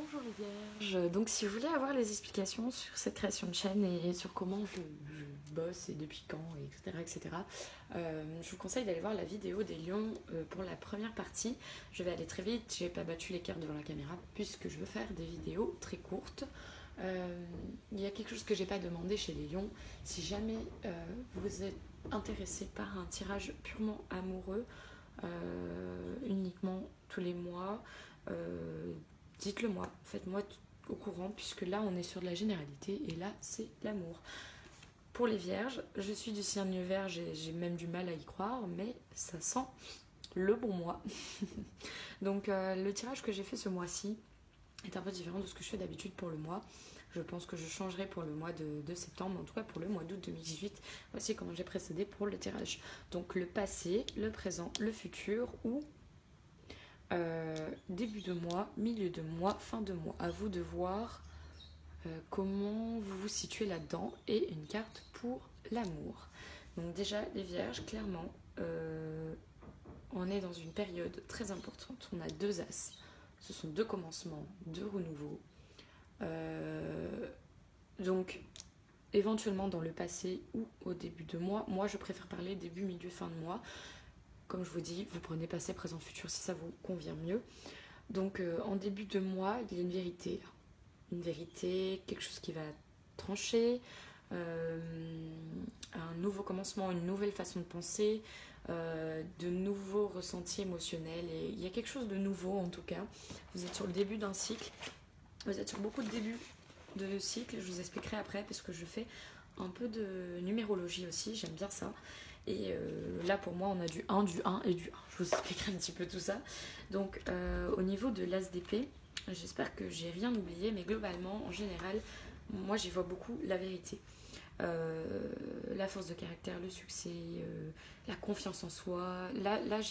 Bonjour les vierges. Donc si vous voulez avoir les explications sur cette création de chaîne et sur comment je bosse et depuis quand, etc. Je vous conseille d'aller voir la vidéo des lions pour la première partie. Je vais aller très vite, j'ai pas battu les cartes devant la caméra puisque je veux faire des vidéos très courtes. Il y a quelque chose que j'ai pas demandé chez les lions. Si jamais vous êtes intéressé par un tirage purement amoureux, uniquement tous les mois, dites-le moi, faites-moi au courant, puisque là on est sur de la généralité et là c'est l'amour. Pour les vierges, je suis du signe vierge et j'ai même du mal à y croire, mais ça sent le bon mois. Donc le tirage que j'ai fait ce mois-ci est un peu différent de ce que je fais d'habitude pour le mois. Je pense que je changerai pour le mois de septembre, en tout cas pour le mois d'août 2018. Voici comment j'ai procédé pour le tirage. Donc le passé, le présent, le futur ou début de mois, milieu de mois, fin de mois. À vous de voir comment vous vous situez là-dedans et une carte pour l'amour. Donc déjà les vierges, clairement, on est dans une période très importante. On a deux as. Ce sont deux commencements, deux renouveaux. Donc éventuellement dans le passé ou au début de mois. Moi je préfère parler début, milieu, fin de mois. Comme je vous dis, vous prenez passé, présent, futur si ça vous convient mieux. Donc en début de mois, il y a une vérité là. Une vérité, quelque chose qui va trancher, un nouveau commencement, une nouvelle façon de penser, de nouveaux ressentis émotionnels. Et il y a quelque chose de nouveau en tout cas. Vous êtes sur le début d'un cycle. Vous êtes sur beaucoup de débuts de cycle. Je vous expliquerai après parce que je fais un peu de numérologie aussi. J'aime bien ça. Et là pour moi on a du 1 et du 1. Je vous expliquerai un petit peu tout ça. Donc au niveau de l'as d'épée, j'espère que j'ai rien oublié, mais globalement en général moi j'y vois beaucoup la vérité. La force de caractère, le succès, la confiance en soi. Là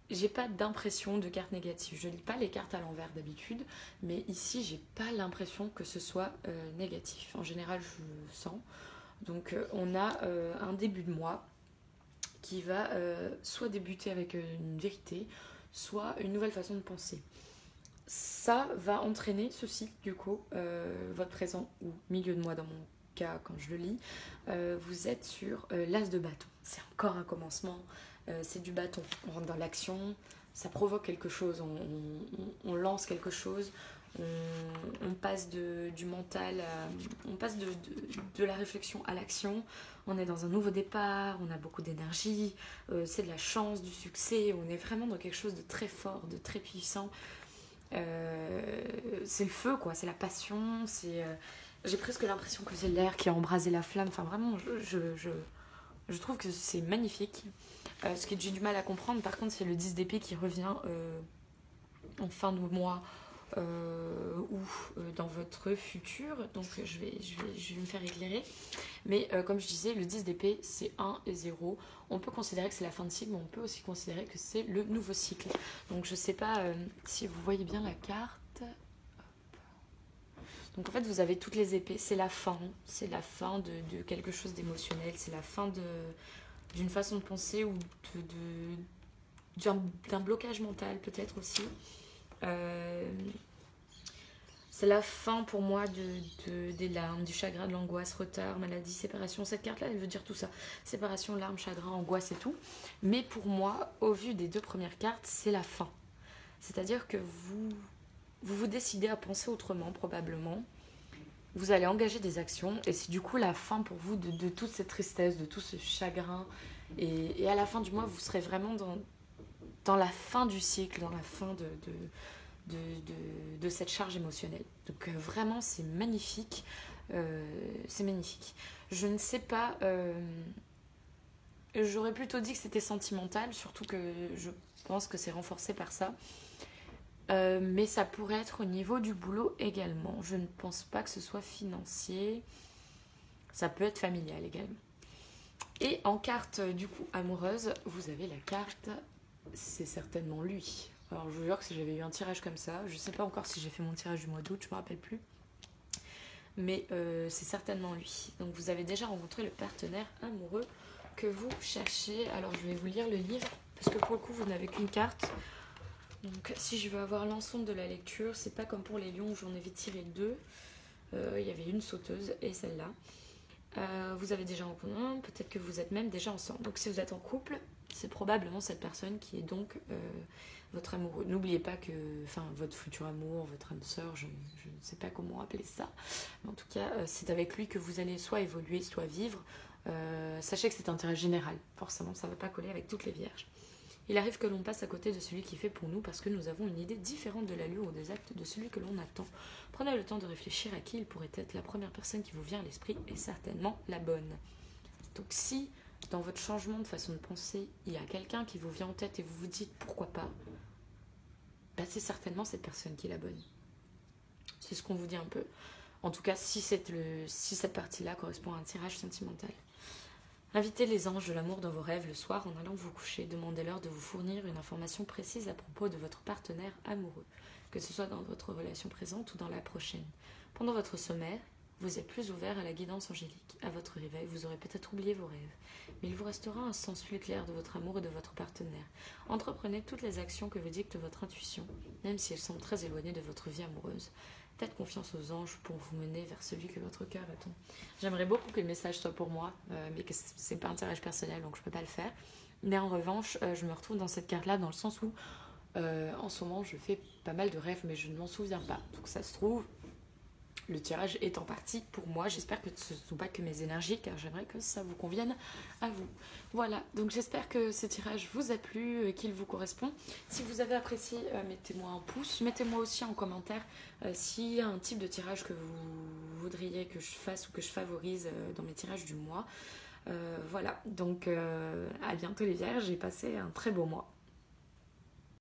j'ai pas d'impression de cartes négatives. Je lis pas les cartes à l'envers d'habitude, mais ici j'ai pas l'impression que ce soit négatif. En général je sens. Donc on a un début de mois qui va soit débuter avec une vérité, soit une nouvelle façon de penser. Ça va entraîner ceci, du coup, votre présent ou milieu de mois dans mon cas quand je le lis. Vous êtes sur l'as de bâton. C'est encore un commencement, c'est du bâton. On rentre dans l'action, ça provoque quelque chose, on lance quelque chose. On passe du mental, on passe de la réflexion à l'action. On est dans un nouveau départ, on a beaucoup d'énergie, c'est de la chance, du succès. On est vraiment dans quelque chose de très fort, de très puissant. C'est le feu, quoi, c'est la passion. J'ai presque l'impression que c'est l'air qui a embrasé la flamme. Enfin, vraiment, je trouve que c'est magnifique. Ce que j'ai du mal à comprendre, par contre, c'est le 10 d'épée qui revient en fin de mois. Ou dans votre futur, donc je vais me faire éclairer, mais comme je disais, le 10 d'épée c'est 1 et 0. On peut considérer que c'est la fin de cycle, mais on peut aussi considérer que c'est le nouveau cycle. Donc je sais pas si vous voyez bien la carte. Donc en fait vous avez toutes les épées, c'est la fin de quelque chose d'émotionnel, c'est la fin d'une façon de penser ou d'un blocage mental peut-être aussi. C'est la fin pour moi des larmes, du chagrin, de l'angoisse, retard, maladie, séparation. Cette carte-là, elle veut dire tout ça. Séparation, larmes, chagrin, angoisse et tout. Mais pour moi, au vu des deux premières cartes, c'est la fin. C'est-à-dire que vous décidez à penser autrement, probablement. Vous allez engager des actions. Et c'est du coup la fin pour vous de toute cette tristesse, de tout ce chagrin. Et à la fin du mois, vous serez vraiment dans la fin du cycle, dans la fin de cette charge émotionnelle. Donc vraiment c'est magnifique. C'est magnifique. Je ne sais pas, j'aurais plutôt dit que c'était sentimental, surtout que je pense que c'est renforcé par ça. Mais ça pourrait être au niveau du boulot également. Je ne pense pas que ce soit financier. Ça peut être familial également. Et en carte du coup amoureuse, vous avez la carte c'est certainement lui. Alors je vous jure que si j'avais eu un tirage comme ça, je sais pas encore si j'ai fait mon tirage du mois d'août, je me rappelle plus. Mais c'est certainement lui. Donc vous avez déjà rencontré le partenaire amoureux que vous cherchez. Alors je vais vous lire le livre, parce que pour le coup vous n'avez qu'une carte. Donc si je veux avoir l'ensemble de la lecture, c'est pas comme pour les lions où j'en avais tiré deux. Il y avait une sauteuse et celle-là. Vous avez déjà en commun, peut-être que vous êtes même déjà ensemble. Donc si vous êtes en couple, c'est probablement cette personne qui est donc votre amoureux. N'oubliez pas que, enfin, votre futur amour, votre âme sœur, je ne sais pas comment appeler ça, mais en tout cas, c'est avec lui que vous allez soit évoluer, soit vivre. Sachez que c'est un intérêt général, forcément, ça ne va pas coller avec toutes les vierges. Il arrive que l'on passe à côté de celui qui fait pour nous parce que nous avons une idée différente de l'allure ou des actes de celui que l'on attend. Prenez le temps de réfléchir à qui il pourrait être. La première personne qui vous vient à l'esprit est certainement la bonne. Donc si dans votre changement de façon de penser, il y a quelqu'un qui vous vient en tête et vous vous dites pourquoi pas, bah c'est certainement cette personne qui est la bonne. C'est ce qu'on vous dit un peu. En tout cas, si cette partie-là correspond à un tirage sentimental. Invitez les anges de l'amour dans vos rêves le soir en allant vous coucher. Demandez-leur de vous fournir une information précise à propos de votre partenaire amoureux, que ce soit dans votre relation présente ou dans la prochaine. Pendant votre sommeil, vous êtes plus ouvert à la guidance angélique. À votre réveil, vous aurez peut-être oublié vos rêves, mais il vous restera un sens plus clair de votre amour et de votre partenaire. Entreprenez toutes les actions que vous dicte votre intuition, même si elles semblent très éloignées de votre vie amoureuse. Faites confiance aux anges pour vous mener vers celui que votre cœur attend. J'aimerais beaucoup que le message soit pour moi, mais que c'est pas un tirage personnel, donc je peux pas le faire. Mais en revanche, je me retrouve dans cette carte-là dans le sens où, en ce moment, je fais pas mal de rêves, mais je ne m'en souviens pas. Donc ça se trouve, le tirage est en partie pour moi. J'espère que ce ne sont pas que mes énergies, car j'aimerais que ça vous convienne à vous. Voilà, donc j'espère que ce tirage vous a plu et qu'il vous correspond. Si vous avez apprécié, mettez-moi un pouce. Mettez-moi aussi en commentaire s'il y a un type de tirage que vous voudriez que je fasse ou que je favorise dans mes tirages du mois. Voilà, donc à bientôt les vierges, j'ai passé un très beau mois.